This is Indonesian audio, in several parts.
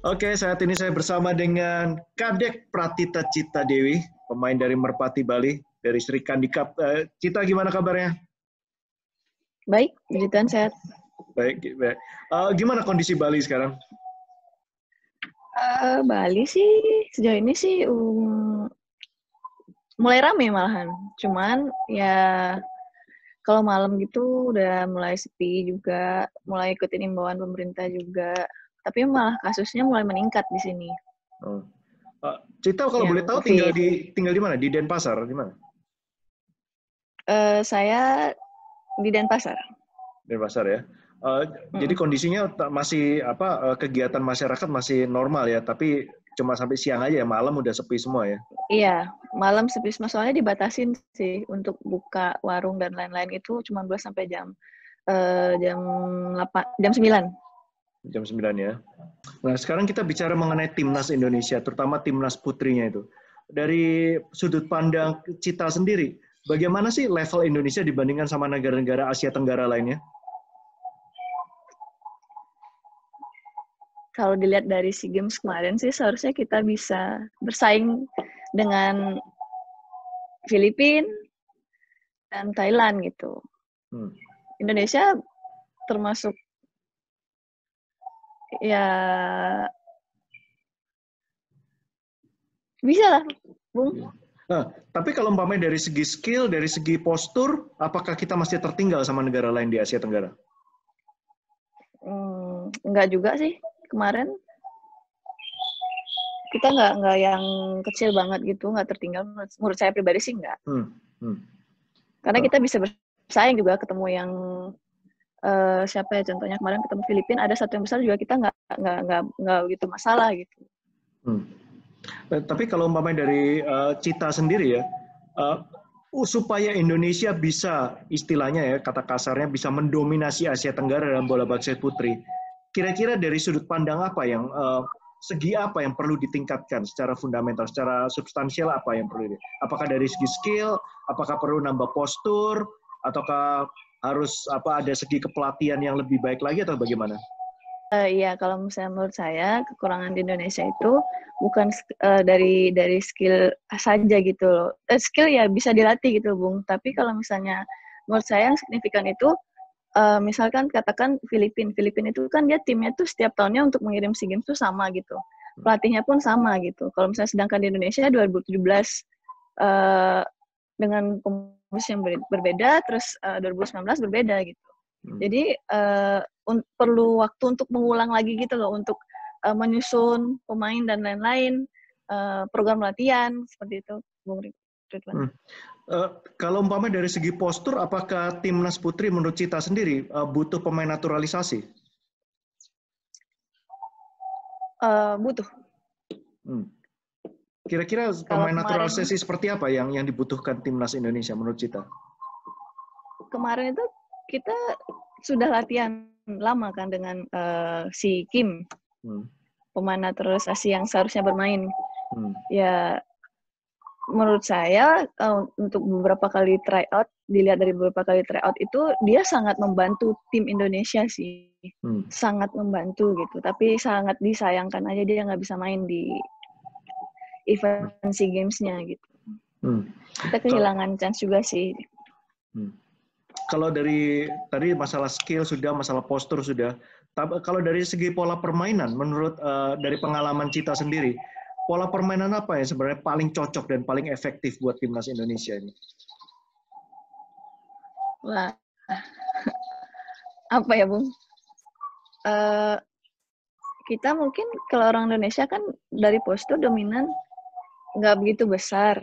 Oke, saat ini saya bersama dengan Kadek Pratita Cita Dewi, pemain dari Merpati Bali, dari Sri Kandi Cup. Cita, gimana kabarnya? Baik, puji Tuhan sehat. Baik, baik. Gimana kondisi Bali sekarang? Bali sih sejauh ini sih mulai rame malahan. Cuman ya kalau malam gitu udah mulai sepi juga, mulai ikutin imbauan pemerintah juga. Tapi malah kasusnya mulai meningkat di sini. Oh. Cita kalau boleh Yang tahu COVID. tinggal di mana? Di Denpasar, di mana? Saya di Denpasar. Denpasar ya. Jadi kondisinya masih kegiatan masyarakat masih normal ya, tapi cuma sampai siang aja ya, malam udah sepi semua ya. Iya, malam sepi semua soalnya dibatasin sih untuk buka warung dan lain-lain itu cuma boleh sampai jam 9. Jam 9 ya. Nah, sekarang kita bicara mengenai timnas Indonesia, terutama timnas putrinya itu. Dari sudut pandang Cita sendiri, bagaimana sih level Indonesia dibandingkan sama negara-negara Asia Tenggara lainnya? Kalau dilihat dari SEA Games kemarin sih seharusnya kita bisa bersaing dengan Filipina dan Thailand gitu. Indonesia termasuk ya bisa lah, Bung. Nah, tapi kalau umpamanya dari segi skill, dari segi postur, apakah kita masih tertinggal sama negara lain di Asia Tenggara? Enggak juga sih. Kemarin kita nggak yang kecil banget gitu, nggak tertinggal. Menurut saya pribadi sih nggak. Karena kita bisa bersaing juga ketemu yang siapa ya contohnya kemarin ketemu Filipina, ada satu yang besar juga kita nggak gitu masalah gitu. Tapi kalau umpamanya dari Cita sendiri ya, supaya Indonesia bisa istilahnya ya kata kasarnya bisa mendominasi Asia Tenggara dalam bola basket putri, kira-kira dari sudut pandang apa yang segi apa yang perlu ditingkatkan secara fundamental, secara substansial apa yang perlu? Apakah dari segi skill, apakah perlu nambah postur, ataukah harus ada segi kepelatihan yang lebih baik lagi atau bagaimana? Iya, kalau misalnya menurut saya kekurangan di Indonesia itu bukan dari skill saja gitu loh. Skill ya bisa dilatih gitu, Bung. Tapi kalau misalnya menurut saya yang signifikan itu misalkan katakan Filipina itu kan dia timnya tuh setiap tahunnya untuk mengirim SEA Games tuh sama gitu. Pelatihnya pun sama gitu. Kalau misalnya sedangkan di Indonesia 2017 dengan pengurus yang berbeda, terus 2019 berbeda gitu. Jadi perlu waktu untuk mengulang lagi gitu loh, untuk menyusun pemain dan lain-lain, program latihan seperti itu, Bung Ridwan. Kalau umpamanya dari segi postur, apakah timnas putri menurut Cita sendiri butuh pemain naturalisasi? Butuh. Kira-kira pemain naturalisasi seperti apa yang dibutuhkan timnas Indonesia menurut Cita? Kemarin itu kita sudah latihan lama kan dengan si Kim, pemain naturalisasi yang seharusnya bermain. Ya, menurut saya untuk beberapa kali tryout, dilihat dari beberapa kali tryout itu dia sangat membantu tim Indonesia sih, sangat membantu gitu. Tapi sangat disayangkan aja dia nggak bisa main di event SEA Games-nya gitu. Kita kehilangan chance juga sih. Kalau dari tadi masalah skill sudah, masalah postur sudah. Kalau dari segi pola permainan, menurut dari pengalaman Cita sendiri, pola permainan apa yang sebenarnya paling cocok dan paling efektif buat timnas Indonesia ini? Wah, apa ya, Bung? Kita mungkin kalau orang Indonesia kan dari postur dominan nggak begitu besar.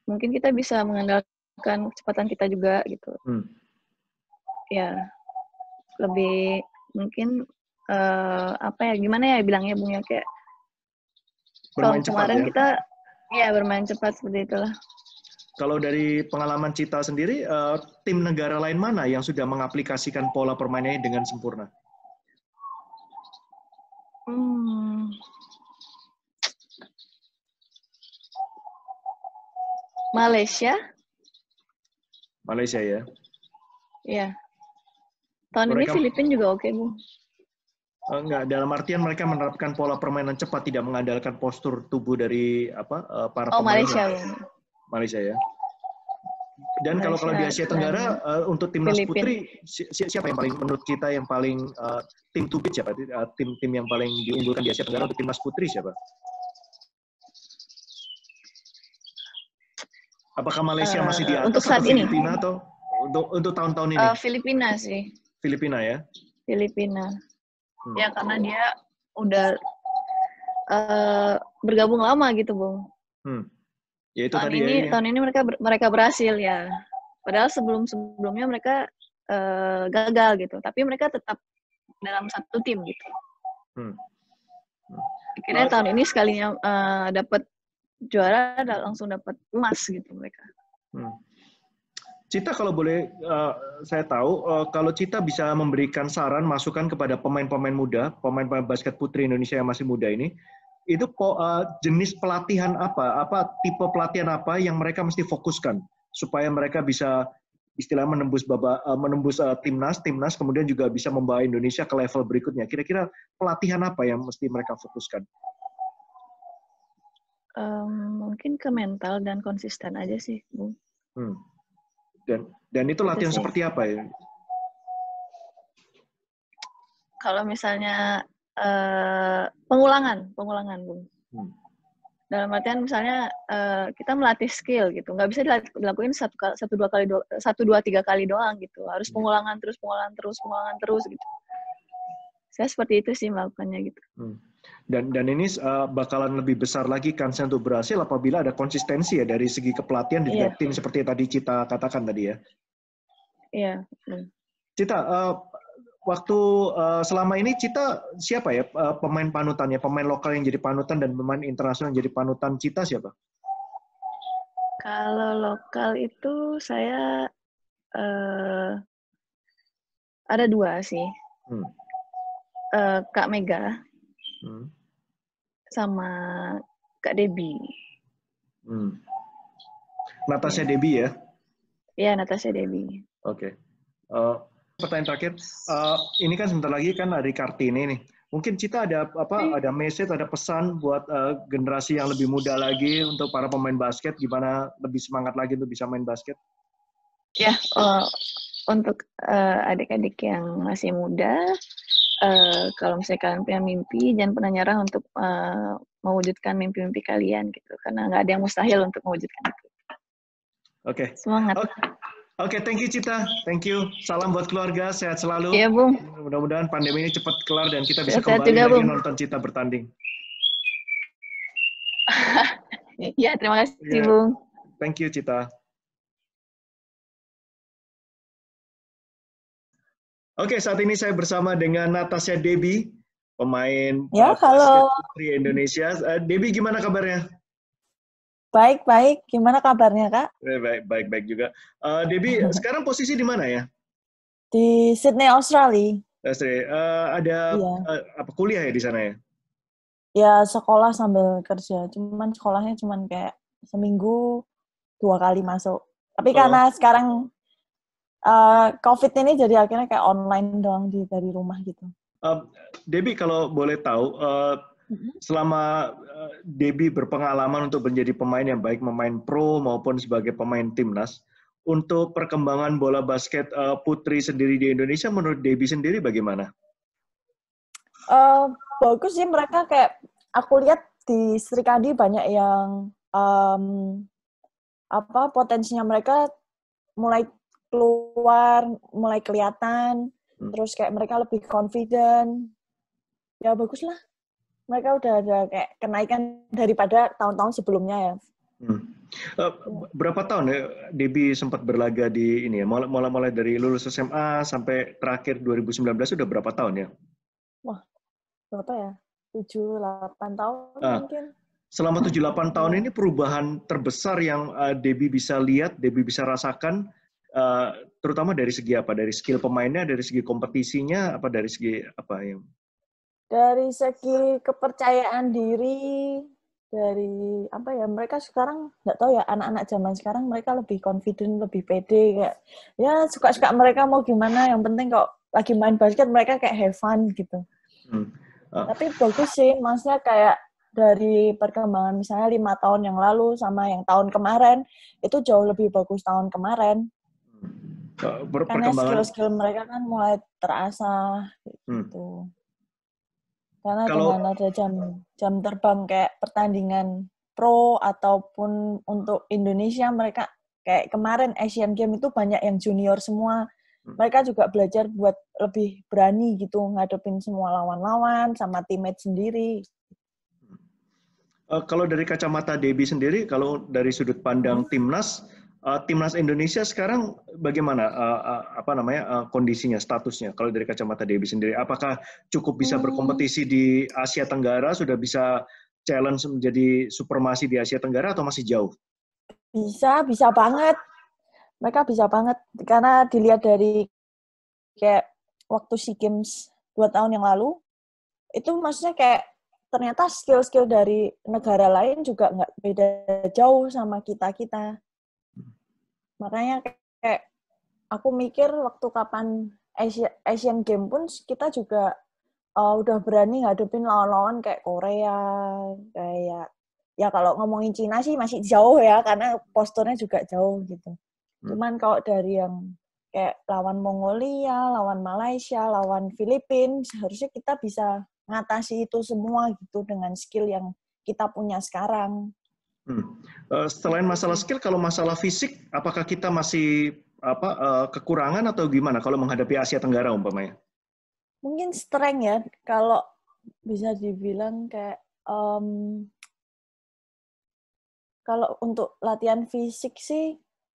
Mungkin kita bisa mengandalkan kecepatan kita juga gitu. Ya, lebih mungkin apa ya, gimana ya bilangnya, Bung, ya, kayak bermain kalau kemarin cepat, ya? kita ya bermain cepat seperti itulah. Kalau dari pengalaman Cita sendiri, tim negara lain mana yang sudah mengaplikasikan pola permainannya dengan sempurna? Malaysia. Malaysia ya? Iya. Tahun ini Filipina juga oke, Bu. Enggak, dalam artian mereka menerapkan pola permainan cepat, tidak mengandalkan postur tubuh dari para pemain. Malaysia ya. Dan kalau di Asia Tenggara untuk timnas putri siapa yang paling menurut kita yang paling tim to beat siapa? Tim yang paling diunggulkan di Asia Tenggara untuk timnas putri siapa? Apakah Malaysia masih di atas untuk saat atau ini? Filipina atau untuk tahun-tahun ini? Filipina sih. Filipina ya. Filipina. Ya karena dia udah bergabung lama gitu, Bung. Ya itu tadi ya. Tahun ini mereka berhasil ya. Padahal sebelumnya mereka gagal gitu, tapi mereka tetap dalam satu tim gitu. Akhirnya tahun ini sekalinya dapat juara, langsung dapat emas gitu mereka. Cita kalau boleh saya tahu, kalau Cita bisa memberikan saran, masukan kepada pemain-pemain muda, pemain-pemain basket putri Indonesia yang masih muda ini, itu jenis pelatihan apa tipe pelatihan apa yang mereka mesti fokuskan supaya mereka bisa istilahnya menembus timnas, kemudian juga bisa membawa Indonesia ke level berikutnya. Kira-kira pelatihan apa yang mesti mereka fokuskan? Mungkin ke mental dan konsisten aja sih, Bung. Dan itu latihan seperti apa ya? Kalau misalnya pengulangan, Bung. Dalam artian misalnya kita melatih skill gitu, nggak bisa dilakuin 1-2-3 kali doang gitu. Harus pengulangan terus gitu. Saya seperti itu sih melakukannya gitu. Dan ini bakalan lebih besar lagi kansnya untuk berhasil apabila ada konsistensi ya dari segi kepelatihan dan juga tim seperti tadi Cita katakan tadi ya. Iya. Cita, waktu selama ini Cita siapa ya pemain panutannya, pemain lokal yang jadi panutan dan pemain internasional yang jadi panutan Cita siapa? Kalau lokal itu saya ada 2 sih. Kak Mega sama Kak Debbie. Natasha Debbie ya? Iya, Natasha Debbie. Oke. Pertanyaan terakhir, ini kan sebentar lagi kan hari Kartini nih. Mungkin Cita ada message, ada pesan buat generasi yang lebih muda lagi untuk para pemain basket, gimana lebih semangat lagi untuk bisa main basket? Ya, untuk adik-adik yang masih muda, kalau misalnya kalian punya mimpi, jangan pernah nyerah untuk mewujudkan mimpi-mimpi kalian gitu, karena nggak ada yang mustahil untuk mewujudkan itu. Oke. Semangat. Oke, thank you Cita, thank you. Salam buat keluarga, sehat selalu. Iya, Bung. Mudah-mudahan pandemi ini cepat kelar dan kita bisa sehat kembali juga, lagi Bung. nonton Cita bertanding. Iya, terima kasih, Bung. Thank you Cita. Oke, saat ini saya bersama dengan Natasha Debbie, pemain basket putri Indonesia. Debbie, gimana kabarnya? Baik. Gimana kabarnya, Kak? Baik juga. Debbie, sekarang posisi di mana ya? Di Sydney, Australia. Ada kuliah ya di sana ya? Ya, sekolah sambil kerja. Sekolahnya kayak seminggu 2 kali masuk. Tapi karena sekarang COVID ini jadi akhirnya kayak online doang dari rumah gitu. Debbie, kalau boleh tahu, selama Debbie berpengalaman untuk menjadi pemain yang baik, pemain pro maupun sebagai pemain timnas, untuk perkembangan bola basket putri sendiri di Indonesia, menurut Debbie sendiri bagaimana? Bagus sih, mereka kayak aku lihat di Sri Kandi banyak yang potensinya mereka mulai keluar, mulai kelihatan, terus kayak mereka lebih confident. Ya bagus lah. Mereka udah ada kayak kenaikan daripada tahun-tahun sebelumnya ya. Berapa tahun ya Debbie sempat berlaga di ini ya? Mulai dari lulus SMA sampai terakhir 2019 sudah berapa tahun ya? Wah, berapa ya? 7-8 tahun mungkin. Selama 7-8 tahun ini perubahan terbesar yang Debbie bisa lihat, Debbie bisa rasakan, terutama dari segi apa? Dari skill pemainnya, dari segi kompetisinya, apa dari segi apa yang? Dari segi kepercayaan diri, dari mereka sekarang nggak tahu ya, anak-anak zaman sekarang mereka lebih confident, lebih pede, kayak ya suka-suka mereka mau gimana, yang penting kok lagi main basket mereka kayak have fun gitu. Tapi bagus sih, maksudnya kayak dari perkembangan misalnya 5 tahun yang lalu sama yang tahun kemarin, itu jauh lebih bagus tahun kemarin. Karena skill-skill mereka kan mulai terasa gitu. Karena dengan ada jam terbang kayak pertandingan pro ataupun untuk Indonesia, mereka kayak kemarin Asian Games itu banyak yang junior semua. Mereka juga belajar buat lebih berani gitu ngadepin semua lawan-lawan sama teammate sendiri. Kalau dari kacamata Debbie sendiri, kalau dari sudut pandang timnas Indonesia sekarang bagaimana kondisinya, statusnya? Kalau dari kacamata Debbie sendiri, apakah cukup bisa berkompetisi di Asia Tenggara, sudah bisa challenge menjadi supremasi di Asia Tenggara atau masih jauh? Bisa banget. Mereka bisa banget karena dilihat dari kayak waktu SEA Games 2 tahun yang lalu, itu maksudnya kayak ternyata skill-skill dari negara lain juga nggak beda jauh sama kita-kita. Makanya kayak aku mikir waktu kapan Asian Games pun kita juga udah berani ngadepin lawan-lawan kayak Korea, kayak ya kalau ngomongin Cina sih masih jauh ya karena posturnya juga jauh gitu. Cuman kalau dari yang kayak lawan Mongolia, lawan Malaysia, lawan Filipina, seharusnya kita bisa ngatasi itu semua gitu dengan skill yang kita punya sekarang. Selain masalah skill, kalau masalah fisik, apakah kita masih kekurangan atau gimana kalau menghadapi Asia Tenggara umpamanya? Mungkin strength ya, kalau bisa dibilang kayak kalau untuk latihan fisik sih,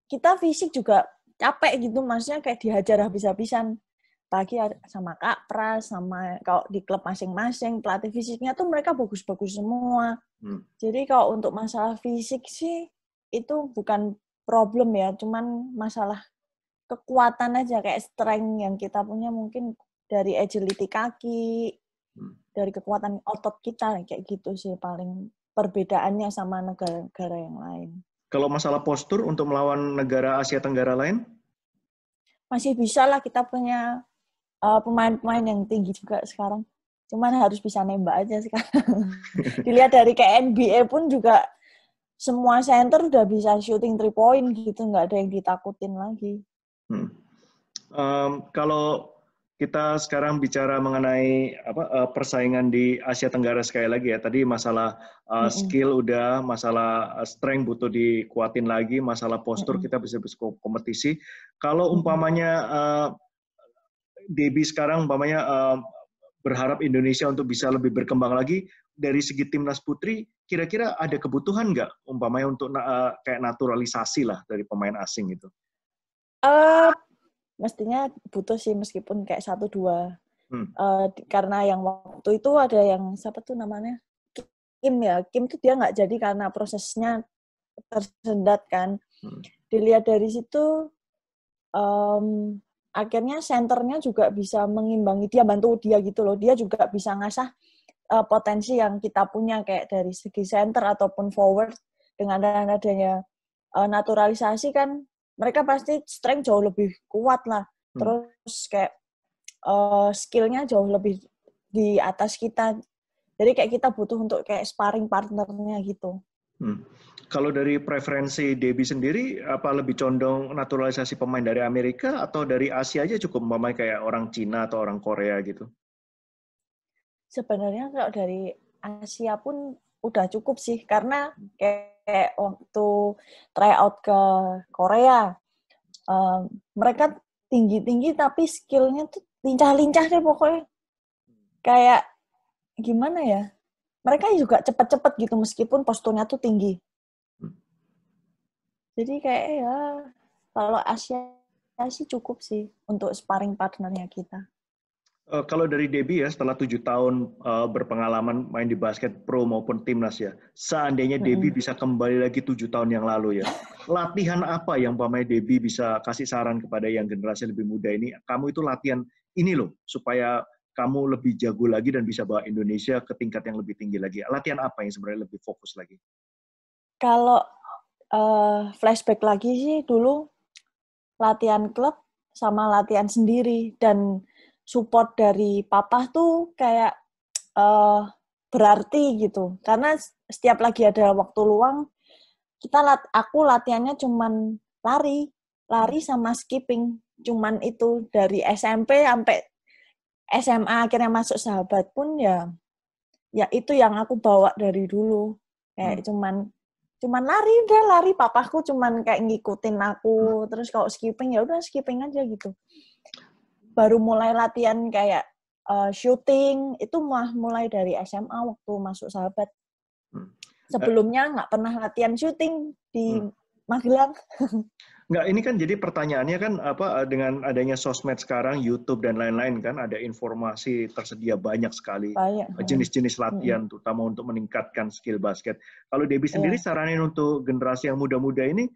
kita fisik juga capek gitu, maksudnya kayak dihajar habis-habisan. Pagi sama Kak Pras, sama kalau di klub masing-masing, pelatih fisiknya tuh mereka bagus-bagus semua. Jadi kalau untuk masalah fisik sih, itu bukan problem ya, cuman masalah kekuatan aja, kayak strength yang kita punya mungkin dari agility kaki, dari kekuatan otot kita, kayak gitu sih paling perbedaannya sama negara-negara yang lain. Kalau masalah postur untuk melawan negara Asia Tenggara lain? Masih bisa lah, kita punya pemain-pemain yang tinggi juga sekarang. Cuman harus bisa nembak aja sekarang. Dilihat dari kayak NBA pun juga semua center udah bisa shooting 3 point gitu, nggak ada yang ditakutin lagi. Kalau kita sekarang bicara mengenai persaingan di Asia Tenggara sekali lagi ya. Tadi masalah skill udah, masalah strength butuh dikuatin lagi, masalah postur kita bisa kompetisi. Kalau umpamanya Debbie sekarang umpamanya berharap Indonesia untuk bisa lebih berkembang lagi dari segi timnas putri, kira-kira ada kebutuhan nggak umpamanya untuk kayak naturalisasi lah dari pemain asing itu? Mestinya butuh sih meskipun kayak 1-2. Karena yang waktu itu ada yang siapa tuh namanya Kim ya, Kim tuh dia nggak jadi karena prosesnya tersendat kan. Dilihat dari situ akhirnya senternya juga bisa mengimbangi dia, bantu dia gitu loh. Dia juga bisa ngasah potensi yang kita punya kayak dari segi center ataupun forward. Dengan adanya naturalisasi kan mereka pasti strength jauh lebih kuat lah. Terus kayak skill-nya jauh lebih di atas kita. Jadi kayak kita butuh untuk kayak sparring partnernya gitu. Kalau dari preferensi Debbie sendiri, apa lebih condong naturalisasi pemain dari Amerika atau dari Asia aja cukup umpamanya kayak orang Cina atau orang Korea gitu? Sebenarnya kalau dari Asia pun udah cukup sih, karena kayak waktu tryout ke Korea, mereka tinggi-tinggi tapi skill-nya tuh lincah-lincah deh pokoknya. Kayak gimana ya? Mereka juga cepet-cepet gitu meskipun posturnya tuh tinggi. Jadi kayak ya kalau Asia sih cukup sih untuk sparring partnernya kita. Kalau dari Debbie ya, setelah 7 tahun berpengalaman main di basket pro maupun timnas ya, seandainya Debbie bisa kembali lagi 7 tahun yang lalu ya, latihan apa yang umpamanya Debbie bisa kasih saran kepada yang generasi lebih muda ini, kamu itu latihan ini loh, supaya kamu lebih jago lagi dan bisa bawa Indonesia ke tingkat yang lebih tinggi lagi. Latihan apa yang sebenarnya lebih fokus lagi? Kalau flashback lagi sih dulu latihan klub sama latihan sendiri, dan support dari papa tuh kayak berarti gitu. Karena setiap lagi ada waktu luang, aku latihannya cuman lari sama skipping. Cuman itu dari SMP sampai SMA akhirnya masuk Sahabat pun ya itu yang aku bawa dari dulu. Kayak cuman lari, papaku cuman kayak ngikutin aku. Terus kalau skipping ya udah skipping aja gitu. Baru mulai latihan kayak shooting itu mulai dari SMA waktu masuk Sahabat. Sebelumnya nggak pernah latihan shooting di Magelang. Nggak, ini kan jadi pertanyaannya kan dengan adanya sosmed sekarang, YouTube dan lain-lain kan ada informasi tersedia banyak sekali jenis-jenis latihan terutama untuk meningkatkan skill basket. Kalau Debbie sendiri saranin untuk generasi yang muda-muda ini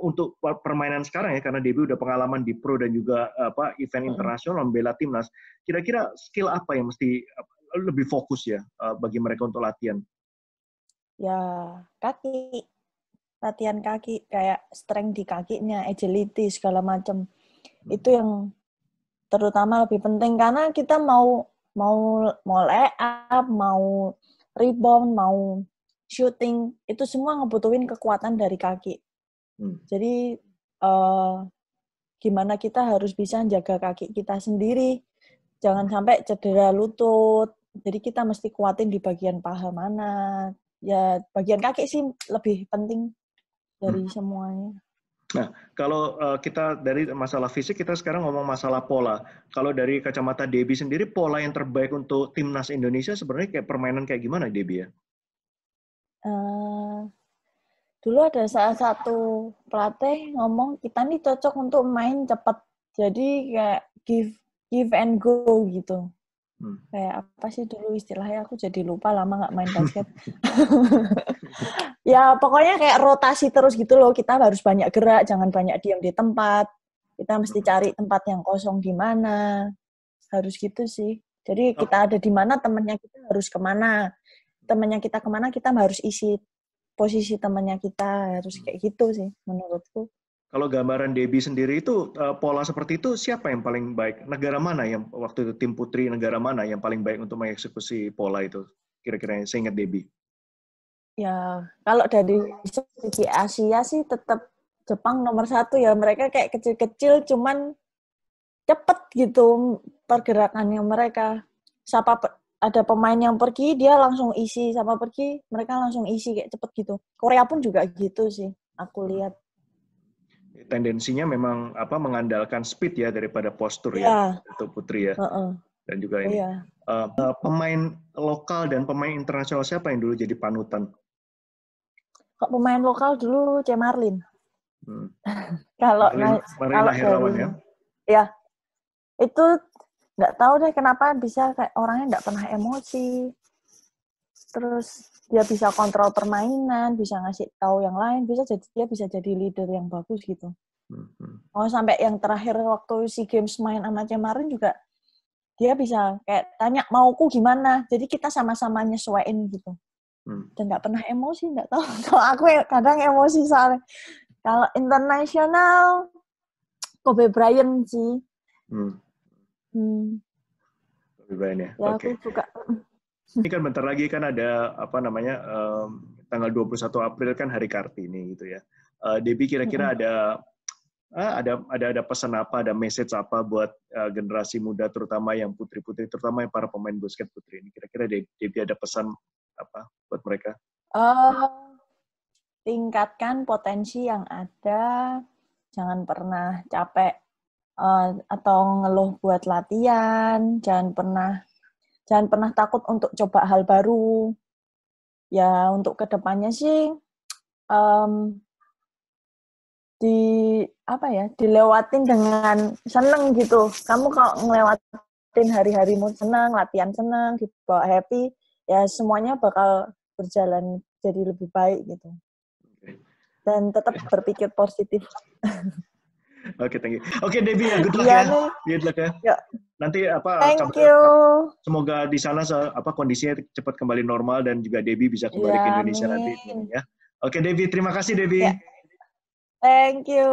untuk permainan sekarang ya, karena Debbie udah pengalaman di pro dan juga event internasional membela timnas. Kira-kira skill apa yang mesti lebih fokus ya bagi mereka untuk latihan? Ya, latihan kaki, kayak strength di kakinya, agility segala macam. Itu yang terutama lebih penting karena kita mau lay up, mau rebound, mau shooting, itu semua ngebutuhin kekuatan dari kaki. Jadi gimana kita harus bisa jaga kaki kita sendiri, jangan sampai cedera lutut. Jadi kita mesti kuatin di bagian paha mana. Ya bagian kaki sih lebih penting dari semuanya. Nah, kalau kita dari masalah fisik, kita sekarang ngomong masalah pola. Kalau dari kacamata Debbie sendiri, pola yang terbaik untuk timnas Indonesia sebenarnya kayak permainan kayak gimana, Debbie ya? Dulu ada salah satu pelatih ngomong kita nih cocok untuk main cepat. Jadi kayak give and go gitu. Kayak apa sih dulu istilahnya, aku jadi lupa, lama nggak main basket. Ya pokoknya kayak rotasi terus gitu loh, kita harus banyak gerak, jangan banyak diam di tempat. Kita mesti cari tempat yang kosong di mana. Harus gitu sih. Jadi kita ada di mana, temannya kita harus kemana. Temannya kita kemana, kita harus isi posisi temannya kita. Harus kayak gitu sih menurutku. Kalau gambaran Debbie sendiri itu, pola seperti itu siapa yang paling baik? Negara mana yang waktu itu tim putri, negara mana yang paling baik untuk mengeksekusi pola itu? Kira-kira yang seingat Debbie. Ya, kalau dari segi Asia sih tetap Jepang nomor 1 ya. Mereka kayak kecil-kecil cuman cepet gitu pergerakannya mereka. Ada pemain yang pergi, dia langsung isi. Siapa pergi, mereka langsung isi kayak cepet gitu. Korea pun juga gitu sih, aku lihat. Tendensinya memang mengandalkan speed ya daripada postur ya untuk putri ya. Dan juga ini pemain lokal dan pemain internasional siapa yang dulu jadi panutan? Kok pemain lokal dulu C. Marlin. Kalau Herlawan ya. Ya, itu nggak tahu deh kenapa bisa kayak orangnya nggak pernah emosi. Terus dia bisa kontrol permainan, bisa ngasih tahu yang lain, dia bisa jadi leader yang bagus gitu. Oh, sampai yang terakhir waktu SEA Games main sama Cemarin juga dia bisa kayak tanya mauku gimana. Jadi kita sama-sama nyesuaiin gitu. Dan nggak pernah emosi, nggak tahu. Kalau aku kadang emosi soalnya. Kalau internasional Kobe Bryant sih. Kobe Bryant ya. Ya aku suka. Ini kan bentar lagi kan ada tanggal 21 April kan Hari Kartini gitu ya. Debbie kira-kira ada pesan apa, ada message apa buat generasi muda terutama yang putri-putri, terutama yang para pemain basket putri ini. Kira-kira Debbie ada pesan apa buat mereka? Tingkatkan potensi yang ada, jangan pernah capek atau ngeluh buat latihan, jangan pernah takut untuk coba hal baru. Ya untuk kedepannya sih dilewatin dengan seneng gitu. Kamu kalau ngelewatin hari-harimu seneng, latihan seneng, dibawa happy, ya semuanya bakal berjalan jadi lebih baik gitu. Dan tetap berpikir positif. Oke, thank you. Oke, Debbie, good luck ya. Good luck ya. Nanti thank you. Semoga di sana kondisinya cepat kembali normal dan juga Debbie bisa kembali ke Indonesia nanti ya. Oke, Debbie, terima kasih Debbie. Thank you.